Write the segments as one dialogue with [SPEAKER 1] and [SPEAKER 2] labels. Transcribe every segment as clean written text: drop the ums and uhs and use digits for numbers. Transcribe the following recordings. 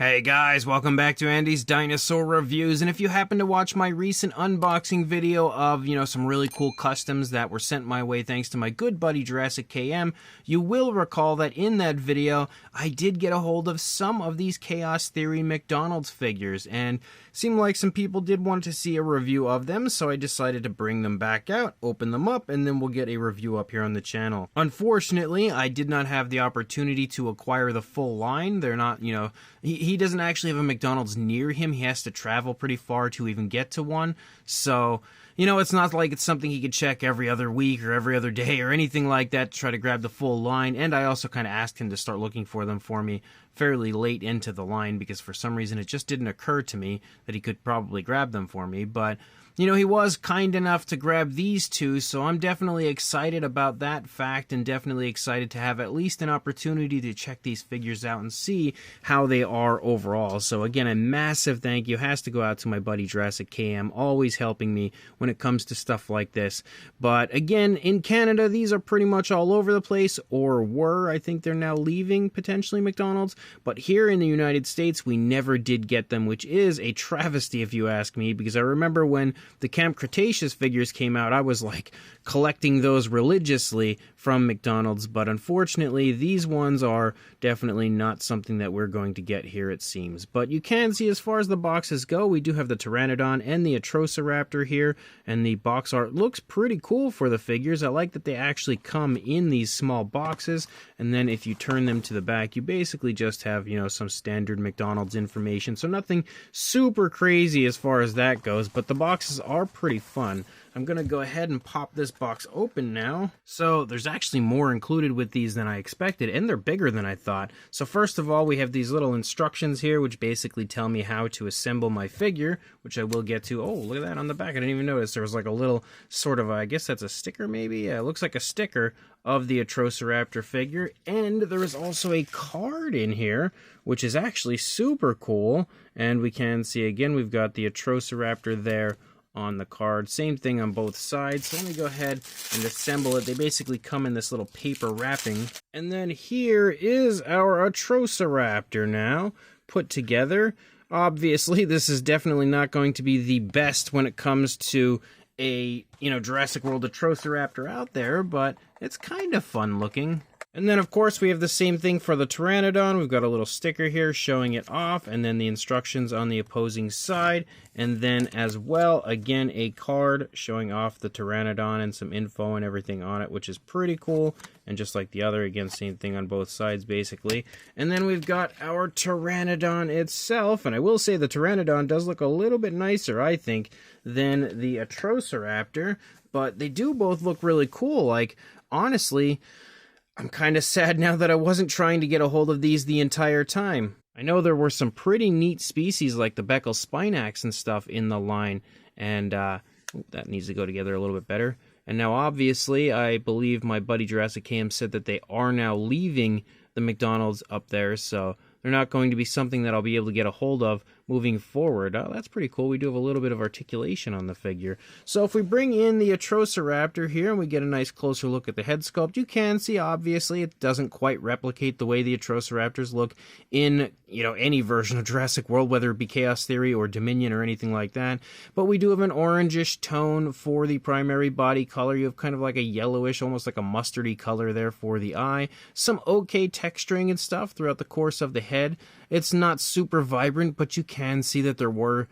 [SPEAKER 1] Hey guys, welcome back to Andy's Dinosaur Reviews, and if you happen to watch my recent unboxing video of, some really cool customs that were sent my way thanks to my good buddy Jurassic KM, you will recall that in that video, I did get a hold of some of these Chaos Theory McDonald's figures, and seemed like some people did want to see a review of them, so I decided to bring them back out, open them up, and then we'll get a review up here on the channel. Unfortunately, I did not have the opportunity to acquire the full line. They're not, he doesn't actually have a McDonald's near him. He has to travel pretty far to even get to one. So, it's not like it's something he could check every other week or every other day or anything like that to try to grab the full line. And I also kind of asked him to start looking for them for me fairly late into the line because for some reason it just didn't occur to me that he could probably grab them for me. But he was kind enough to grab these two, so I'm definitely excited about that fact and definitely excited to have at least an opportunity to check these figures out and see how they are overall. So again, a massive thank you has to go out to my buddy Jurassic KM, always helping me when it comes to stuff like this. But again, in Canada, these are pretty much all over the place, or were. I think they're now leaving, potentially, McDonald's. But here in the United States, we never did get them, which is a travesty if you ask me, because I remember when the Camp Cretaceous figures came out, I was like collecting those religiously from McDonald's, but unfortunately these ones are definitely not something that we're going to get here, it seems. But you can see as far as the boxes go, we do have the Pteranodon and the Atrociraptor here, and the box art looks pretty cool for the figures. I like that they actually come in these small boxes, and then if you turn them to the back, you basically just have, some standard McDonald's information, so nothing super crazy as far as that goes, but the boxes are pretty fun. I'm going to go ahead and pop this box open now. So there's actually more included with these than I expected, and they're bigger than I thought. So first of all, we have these little instructions here, which basically tell me how to assemble my figure, which I will get to. Oh, look at that on the back. I didn't even notice there was like a little sort of, I guess that's a sticker maybe? Yeah, it looks like a sticker of the Atrociraptor figure. And there is also a card in here, which is actually super cool. And we can see, again, we've got the Atrociraptor there on the card. Same thing on both sides. So let me go ahead and assemble it. They basically come in this little paper wrapping. And then here is our Atrociraptor now put together. Obviously, this is definitely not going to be the best when it comes to a, Jurassic World Atrociraptor out there, but it's kind of fun looking. And then, of course, we have the same thing for the Pteranodon. We've got a little sticker here showing it off, and then the instructions on the opposing side. And then, as well, again, a card showing off the Pteranodon and some info and everything on it, which is pretty cool. And just like the other, again, same thing on both sides, basically. And then we've got our Pteranodon itself. And I will say the Pteranodon does look a little bit nicer, I think, than the Atrociraptor. But they do both look really cool. Like, honestly, I'm kind of sad now that I wasn't trying to get a hold of these the entire time. I know there were some pretty neat species like the Beckel Spinax and stuff in the line, and that needs to go together a little bit better. And now, obviously, I believe my buddy Jurassic KM said that they are now leaving the McDonald's up there, so they're not going to be something that I'll be able to get a hold of moving forward. Oh, that's pretty cool. We do have a little bit of articulation on the figure. So if we bring in the Atrociraptor here and we get a nice closer look at the head sculpt, you can see, obviously, it doesn't quite replicate the way the Atrociraptors look in, any version of Jurassic World, whether it be Chaos Theory or Dominion or anything like that. But we do have an orangish tone for the primary body color. You have kind of like a yellowish, almost like a mustardy color there for the eye. Some okay texturing and stuff throughout the course of the head. It's not super vibrant, but you can see that there were,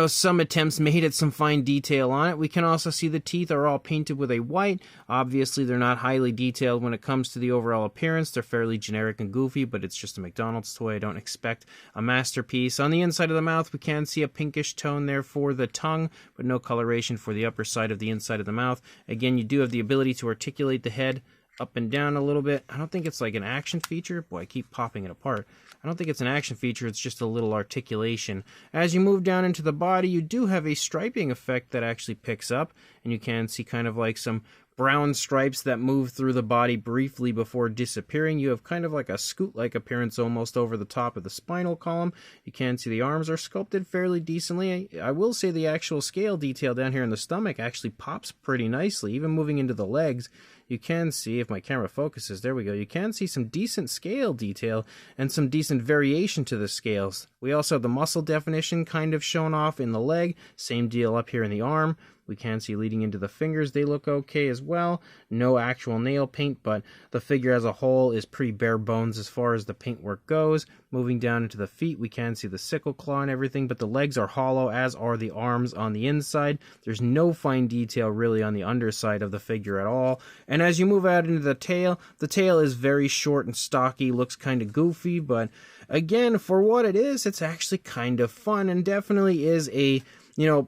[SPEAKER 1] some attempts made at some fine detail on it. We can also see the teeth are all painted with a white. Obviously, they're not highly detailed when it comes to the overall appearance. They're fairly generic and goofy, but it's just a McDonald's toy. I don't expect a masterpiece. On the inside of the mouth, we can see a pinkish tone there for the tongue, but no coloration for the upper side of the inside of the mouth. Again, you do have the ability to articulate the head up and down a little bit. I don't think it's like an action feature. Boy, I keep popping it apart. I don't think it's an action feature, it's just a little articulation. As you move down into the body, you do have a striping effect that actually picks up, and you can see kind of like some brown stripes that move through the body briefly before disappearing. You have kind of like a scoot-like appearance almost over the top of the spinal column. You can see the arms are sculpted fairly decently. I will say the actual scale detail down here in the stomach actually pops pretty nicely. Even moving into the legs, you can see, if my camera focuses, there we go, you can see some decent scale detail and some decent variation to the scales. We also have the muscle definition kind of shown off in the leg, same deal up here in the arm. We can see leading into the fingers, they look okay as well. No actual nail paint, but the figure as a whole is pretty bare bones as far as the paintwork goes. Moving down into the feet, we can see the sickle claw and everything, but the legs are hollow, as are the arms on the inside. There's no fine detail really on the underside of the figure at all. And as you move out into the tail is very short and stocky, looks kind of goofy, but again, for what it is, it's actually kind of fun and definitely is a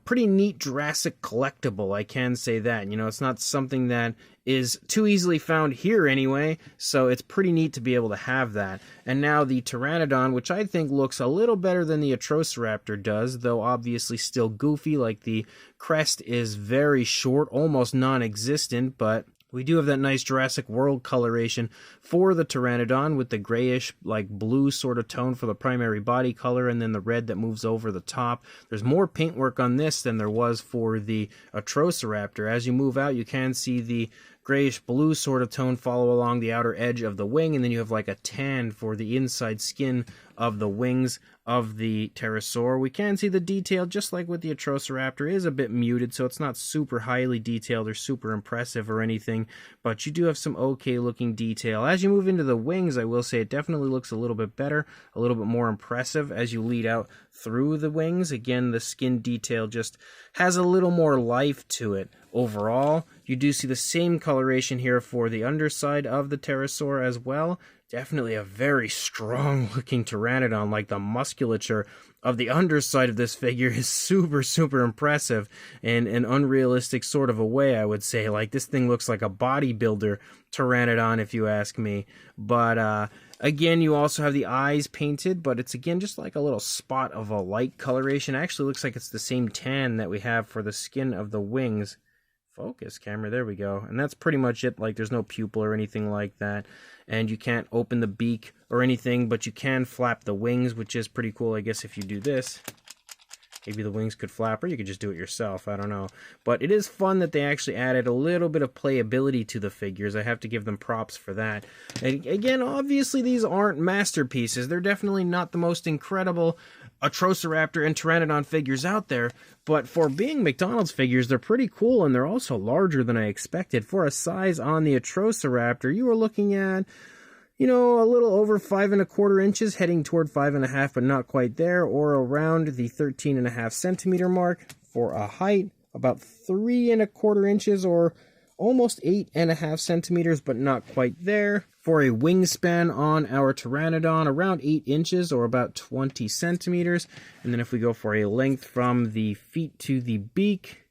[SPEAKER 1] pretty neat Jurassic collectible, I can say that. It's not something that is too easily found here anyway, so it's pretty neat to be able to have that. And now the Pteranodon, which I think looks a little better than the Atrociraptor does, though obviously still goofy, like the crest is very short, almost non-existent, but we do have that nice Jurassic World coloration for the Pteranodon with the grayish, like blue sort of tone for the primary body color, and then the red that moves over the top. There's more paintwork on this than there was for the Atrociraptor. As you move out, you can see the grayish blue sort of tone follow along the outer edge of the wing, and then you have like a tan for the inside skin of the wings of the pterosaur. We can see the detail, just like with the Atrociraptor, is a bit muted, so it's not super highly detailed or super impressive or anything, but you do have some okay looking detail. As you move into the wings, I will say it definitely looks a little bit better, a little bit more impressive as you lead out through the wings. Again, the skin detail just has a little more life to it. Overall, you do see the same coloration here for the underside of the pterosaur as well. Definitely a very strong looking Pteranodon. Like, the musculature of the underside of this figure is super, super impressive in an unrealistic sort of a way, I would say. Like, this thing looks like a bodybuilder Pteranodon, if you ask me. But again, you also have the eyes painted, but it's again just like a little spot of a light coloration. Actually looks like it's the same tan that we have for the skin of the wings. Focus camera, there we go. And that's pretty much it. Like, there's no pupil or anything like that, and you can't open the beak or anything, but you can flap the wings, which is pretty cool. I guess if you do this, maybe the wings could flap, or you could just do it yourself, I don't know. But it is fun that they actually added a little bit of playability to the figures. I have to give them props for that. And again, obviously these aren't masterpieces. They're definitely not the most incredible Atrociraptor and Pteranodon figures out there, but for being McDonald's figures, they're pretty cool, and they're also larger than I expected. For a size on the Atrociraptor, you were looking at, a little over 5 1/4 inches, heading toward 5 1/2, but not quite there, or around the 13 1/2 centimeter mark. For a height, about 3 1/4 inches, or almost 8 1/2 centimeters, but not quite there. For a wingspan on our Pteranodon, around 8 inches, or about 20 centimeters. And then if we go for a length from the feet to the beak,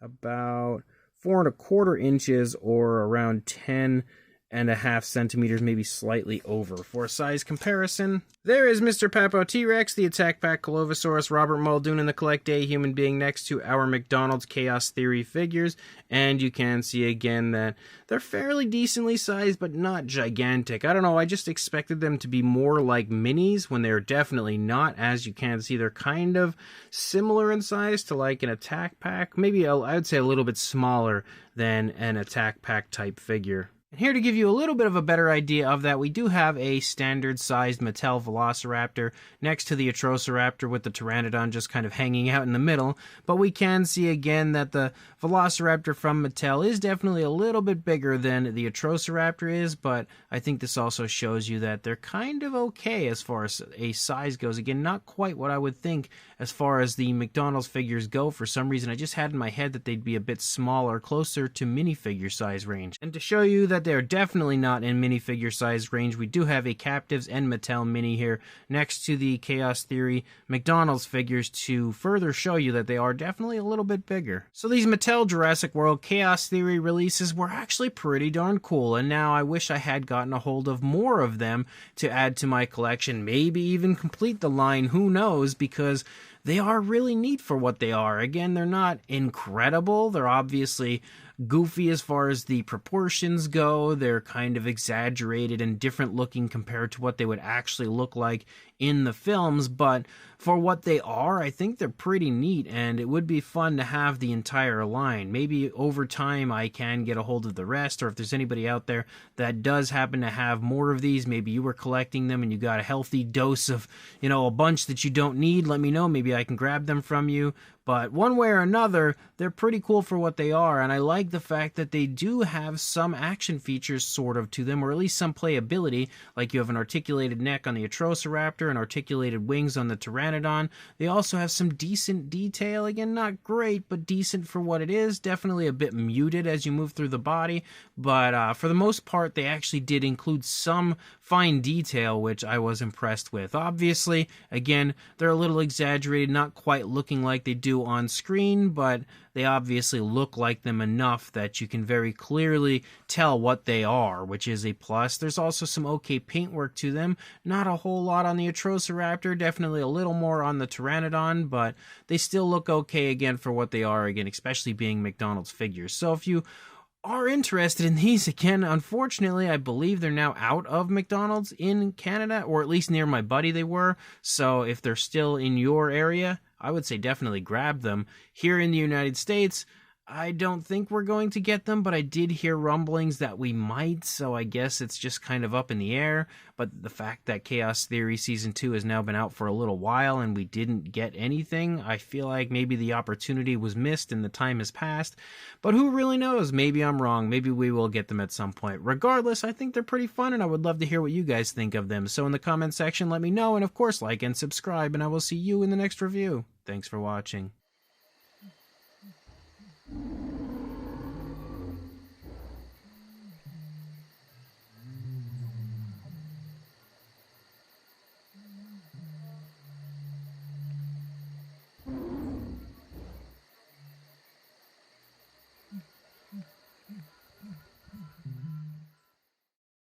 [SPEAKER 1] about 4 1/4 inches, or around 10 1/2 centimeters, maybe slightly over. For a size comparison, there is Mr. Papo T-Rex, the Attack Pack Colovosaurus, Robert Muldoon, and the Collect A human being next to our McDonald's Chaos Theory figures, and you can see again that they're fairly decently sized, but not gigantic. I don't know, I just expected them to be more like minis when they're definitely not. As you can see, they're kind of similar in size to like an Attack Pack, maybe I would say a little bit smaller than an Attack Pack type figure. And here to give you a little bit of a better idea of that, we do have a standard-sized Mattel Velociraptor next to the Atrociraptor, with the Pteranodon just kind of hanging out in the middle. But we can see again that the Velociraptor from Mattel is definitely a little bit bigger than the Atrociraptor is, but I think this also shows you that they're kind of okay as far as a size goes. Again, not quite what I would think as far as the McDonald's figures go. For some reason, I just had in my head that they'd be a bit smaller, closer to minifigure size range. And to show you that they're definitely not in minifigure size range, we do have a Captives and Mattel Mini here next to the Chaos Theory McDonald's figures to further show you that they are definitely a little bit bigger. So these Mattel Jurassic World Chaos Theory releases were actually pretty darn cool, and now I wish I had gotten a hold of more of them to add to my collection, maybe even complete the line, who knows, because they are really neat for what they are. Again, they're not incredible. They're obviously goofy as far as the proportions go. They're kind of exaggerated and different looking compared to what they would actually look like in the films, but for what they are, I think they're pretty neat, and it would be fun to have the entire line. Maybe over time I can get a hold of the rest, or if there's anybody out there that does happen to have more of these, maybe you were collecting them and you got a healthy dose of, a bunch that you don't need, let me know. Maybe I can grab them from you. But one way or another, they're pretty cool for what they are, and I like the fact that they do have some action features sort of to them, or at least some playability, like you have an articulated neck on the Atrociraptor and articulated wings on the Pteranodon. They also have some decent detail, again, not great, but decent for what it is, definitely a bit muted as you move through the body, but for the most part, they actually did include some fine detail, which I was impressed with. Obviously, again, they're a little exaggerated, not quite looking like they do on screen, but they obviously look like them enough that you can very clearly tell what they are, which is a plus. There's also some okay paintwork to them. Not a whole lot on the Atrociraptor, definitely a little more on the Pteranodon, but they still look okay again for what they are, again, especially being McDonald's figures. So if you are interested in these, again, unfortunately, I believe they're now out of McDonald's in Canada, or at least near my buddy they were. So if they're still in your area, I would say definitely grab them. Here in the United States, I don't think we're going to get them, but I did hear rumblings that we might, so I guess it's just kind of up in the air. But the fact that Chaos Theory Season 2 has now been out for a little while and we didn't get anything, I feel like maybe the opportunity was missed and the time has passed. But who really knows? Maybe I'm wrong. Maybe we will get them at some point. Regardless, I think they're pretty fun and I would love to hear what you guys think of them. So in the comment section, let me know, and of course, like and subscribe, and I will see you in the next review. Thanks for watching.